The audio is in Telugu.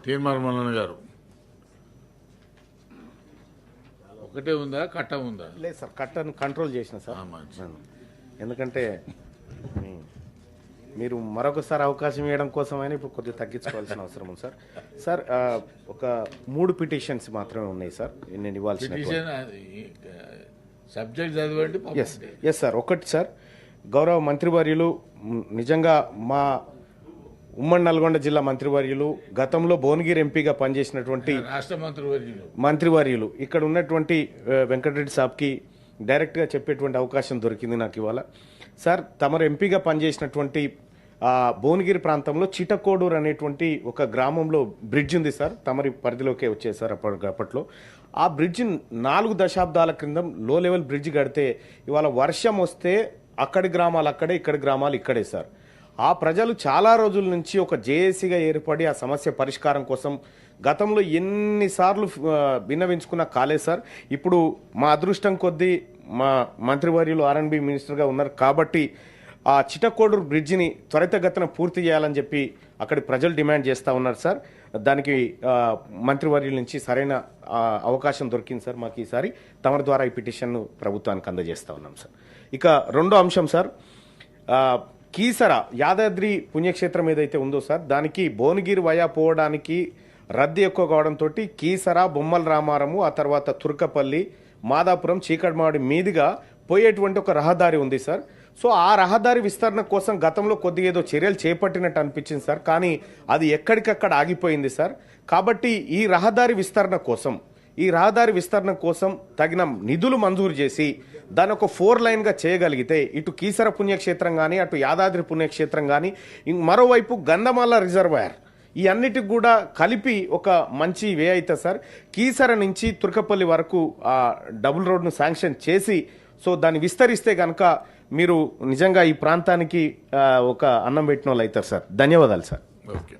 తీర్మానం గారు ఒకటే ఉందా కట్ట ఉందా? లేదు సార్, కట్టను కంట్రోల్ చేసిన సార్. ఎందుకంటే మీరు మరొకసారి అవకాశం ఇవ్వడం కోసమైనా ఇప్పుడు కొద్దిగా తగ్గించుకోవాల్సిన అవసరం ఉంది సార్. సార్ ఒక 3 పిటిషన్స్ మాత్రమే ఉన్నాయి సార్ నేను ఇవ్వాల్సిన. సబ్జెక్ట్ చదవండి. Yes sir. ఒకటి సార్, గౌరవ మంత్రివర్యులు నిజంగా మా ఉమ్మడి నల్గొండ జిల్లా మంత్రివర్యులు గతంలో భువనగిరి ఎంపీగా పనిచేసినటువంటి రాష్ట్ర మంత్రివర్యులు ఇక్కడ ఉన్నటువంటి వెంకటరెడ్డి సాబ్కి డైరెక్ట్గా చెప్పేటువంటి అవకాశం దొరికింది నాకు ఇవాళ. సార్, తమరు ఎంపీగా పనిచేసినటువంటి భువనగిరి ప్రాంతంలో చిటకోడూరు అనేటువంటి ఒక గ్రామంలో బ్రిడ్జ్ ఉంది సార్, తమరి పరిధిలోకే వచ్చేది సార్ అప్పట్లో. ఆ బ్రిడ్జ్ 4 దశాబ్దాల క్రితం లో లెవెల్ బ్రిడ్జ్ కడితే ఇవాళ వర్షం వస్తే అక్కడి గ్రామాలు అక్కడే, ఇక్కడి గ్రామాలు ఇక్కడే సార్. ఆ ప్రజలు చాలా రోజుల నుంచి ఒక జేఏసీగా ఏర్పడి ఆ సమస్య పరిష్కారం కోసం గతంలో ఎన్నిసార్లు విన్నవించుకున్నా కాలేదు సార్. ఇప్పుడు మా అదృష్టం కొద్దీ మా మంత్రివర్యులు ఆర్ఎండ్బి మినిస్టర్గా ఉన్నారు కాబట్టి ఆ చిటకోడూరు బ్రిడ్జిని త్వరితగతిన పూర్తి చేయాలని చెప్పి అక్కడి ప్రజలు డిమాండ్ చేస్తూ ఉన్నారు సార్. దానికి మంత్రివర్యుల నుంచి సరైన అవకాశం దొరికింది సార్ మాకు ఈసారి. తమరి ద్వారా ఈ పిటిషన్ను ప్రభుత్వానికి అందజేస్తూ ఉన్నాం సార్. ఇక రెండో అంశం సార్, కీసర యాదాద్రి పుణ్యక్షేత్రం ఏదైతే ఉందో సార్, దానికి భువనగిరి వయా పోవడానికి రద్దీ ఎక్కువ కావడంతో కీసర, బొమ్మల రామారము, ఆ తర్వాత తుర్కపల్లి, మాదాపురం, చీకటిమాడి మీదుగా పోయేటువంటి ఒక రహదారి ఉంది సార్. సో ఆ రహదారి విస్తరణ కోసం గతంలో కొద్దిగా ఏదో చర్యలు చేపట్టినట్టు అనిపించింది సార్, కానీ అది ఎక్కడికక్కడ ఆగిపోయింది సార్. కాబట్టి ఈ రహదారి విస్తరణ కోసం తగిన నిధులు మంజూరు చేసి దాని ఒక 4 లైన్గా చేయగలిగితే ఇటు కీసర పుణ్యక్షేత్రం కానీ, అటు యాదాద్రి పుణ్యక్షేత్రం కానీ, మరోవైపు గంధమాల రిజర్వాయర్, ఈ అన్నిటికి కూడా కలిపి ఒక మంచి వే అవుతుంది సార్. కీసర నుంచి తుర్కపల్లి వరకు డబుల్ రోడ్ను శాంక్షన్ చేసి సో దాన్ని విస్తరిస్తే కనుక మీరు నిజంగా ఈ ప్రాంతానికి ఒక అన్నం పెట్టిన వాళ్ళు అవుతారు సార్. ధన్యవాదాలు సార్. ఓకే.